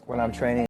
When I'm training.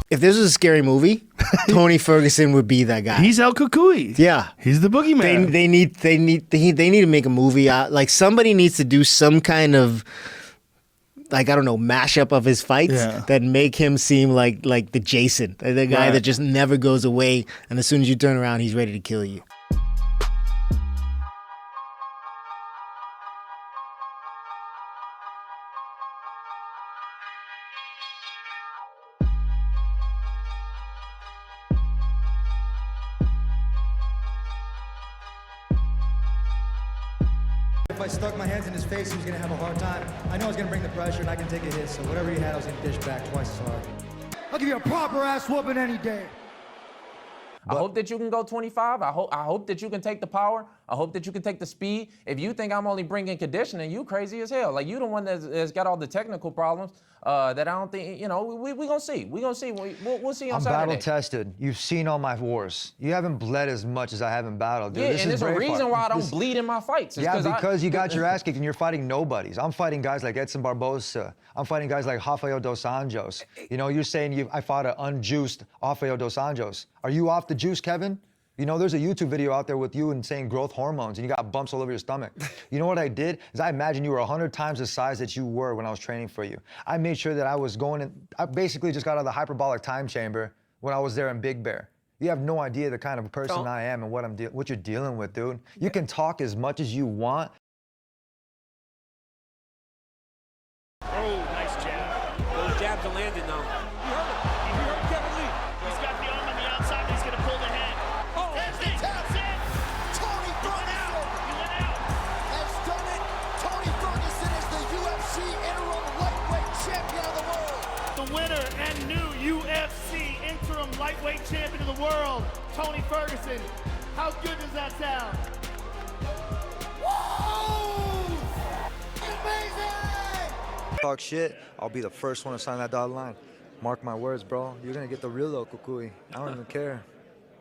If this was a scary movie, Tony Ferguson would be that guy. He's El Cucuy. Yeah. He's the boogeyman. They need to make a movie out. Like, somebody needs to do some kind of, like, I don't know, mashup of his fights that make him seem like the Jason, the guy that just never goes away, and as soon as you turn around, he's ready to kill you. if I stuck my hands in his face, he was gonna have a hard time. I know I was gonna bring the pressure and I can take a hit, so whatever he had, I was gonna dish back twice as hard. I'll give you a proper ass whooping any day. I hope that you can go 25. I hope that you can take the power. I hope that you can take the speed. If you think I'm only bringing conditioning, you crazy as hell. Like, you the one that's got all the technical problems that I don't think, you know, we gonna see. We gonna see. We'll see on Saturday. I'm battle tested. You've seen all my wars. You haven't bled as much as I haven't battled, dude. Yeah, this and is there's a reason fun. why I don't bleed in my fights. It's yeah, because you got your ass I kicked and you're fighting nobodies. I'm fighting guys like Edson Barbosa. I'm fighting guys like Rafael Dos Anjos. You know, you're saying I fought an unjuiced Rafael Dos Anjos. Are you off the juice, Kevin? You know, there's a YouTube video out there with you and saying growth hormones, and you got bumps all over your stomach. You know what I did? Is I imagined you were 100 times the size that you were when I was training for you. I made sure that I was going in, I basically just got out of the hyperbolic time chamber when I was there in Big Bear. You have no idea the kind of person I am and what you're dealing with, dude. You can talk as much as you want. Oh, nice jab. Those jabs are landing now. You heard Kevin Lee. He's got the arm on the outside. He's going to pull the head. Oh, there's the tap. Tony Ferguson has done it. Tony Ferguson is the UFC interim lightweight champion of the world. The winner and new UFC interim lightweight champion of the world, Tony Ferguson. How good does that sound? Whoa! Amazing! Talk shit, I'll be the first one to sign that dotted line. Mark my words, bro. You're gonna get the real Okukui. I don't even care.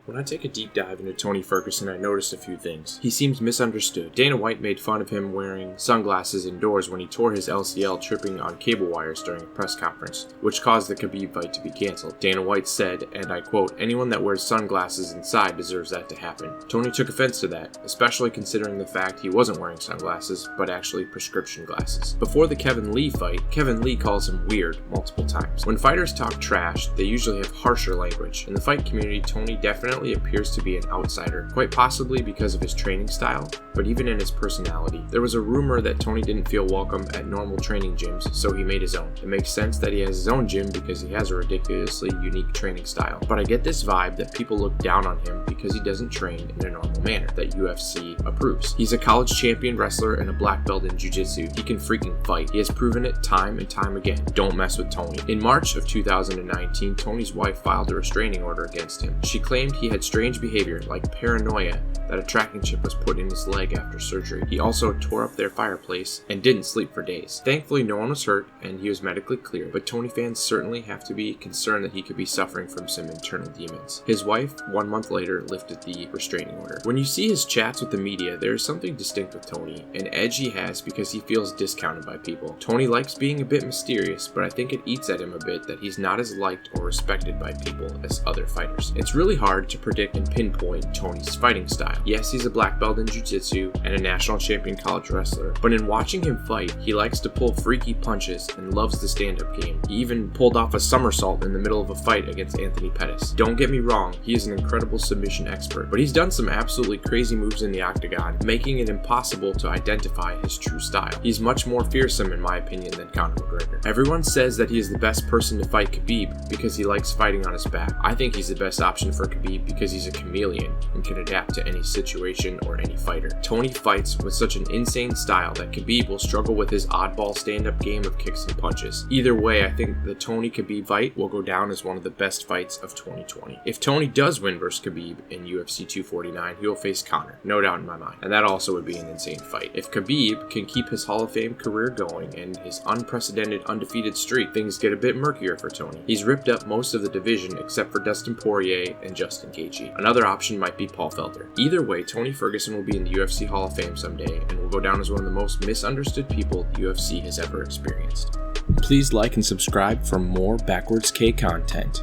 When I take a deep dive into Tony Ferguson, I noticed a few things. He seems misunderstood. Dana White made fun of him wearing sunglasses indoors when he tore his LCL tripping on cable wires during a press conference, which caused the Khabib fight to be cancelled. Dana White said, and I quote, "Anyone that wears sunglasses inside deserves that to happen." Tony took offense to that, especially considering the fact he wasn't wearing sunglasses, but actually prescription glasses. Before the Kevin Lee fight, Kevin Lee calls him weird multiple times. When fighters talk trash, they usually have harsher language. In the fight community, Tony definitely appears to be an outsider, quite possibly because of his training style, but even in his personality. There was a rumor that Tony didn't feel welcome at normal training gyms, so he made his own. It makes sense that he has his own gym because he has a ridiculously unique training style. But I get this vibe that people look down on him because he doesn't train in a normal manner that UFC approves. He's a college champion wrestler and a black belt in jiu-jitsu. He can freaking fight. He has proven it time and time again. Don't mess with Tony. In March of 2019, Tony's wife filed a restraining order against him. She claimed he had strange behavior like paranoia that a tracking chip was put in his leg after surgery. He also tore up their fireplace and didn't sleep for days. Thankfully, no one was hurt and he was medically clear, but Tony fans certainly have to be concerned that he could be suffering from some internal demons. His wife, 1 month later, lifted the restraining order. When you see his chats with the media, there is something distinct with Tony, an edge he has because he feels discounted by people. Tony likes being a bit mysterious, but I think it eats at him a bit that he's not as liked or respected by people as other fighters. It's really hard to predict and pinpoint Tony's fighting style. Yes, he's a black belt in jiu-jitsu and a national champion college wrestler, but in watching him fight, he likes to pull freaky punches and loves the stand-up game. He even pulled off a somersault in the middle of a fight against Anthony Pettis. Don't get me wrong, he is an incredible submission expert, but he's done some absolutely crazy moves in the octagon, making it impossible to identify his true style. He's much more fearsome in my opinion than Conor McGregor. Everyone says that he is the best person to fight Khabib because he likes fighting on his back. I think he's the best option for Khabib because he's a chameleon and can adapt to any situation or any fighter. Tony fights with such an insane style that Khabib will struggle with his oddball stand-up game of kicks and punches. Either way, I think the Tony Khabib fight will go down as one of the best fights of 2020. If Tony does win versus Khabib in UFC 249, he will face Conor, no doubt in my mind, and that also would be an insane fight. If Khabib can keep his Hall of Fame career going and his unprecedented undefeated streak, things get a bit murkier for Tony. He's ripped up most of the division except for Dustin Poirier and Justin Gaethje. Another option might be Paul Felder. Either way, Tony Ferguson will be in the UFC Hall of Fame someday and will go down as one of the most misunderstood people the UFC has ever experienced. Please like and subscribe for more Backwards K content.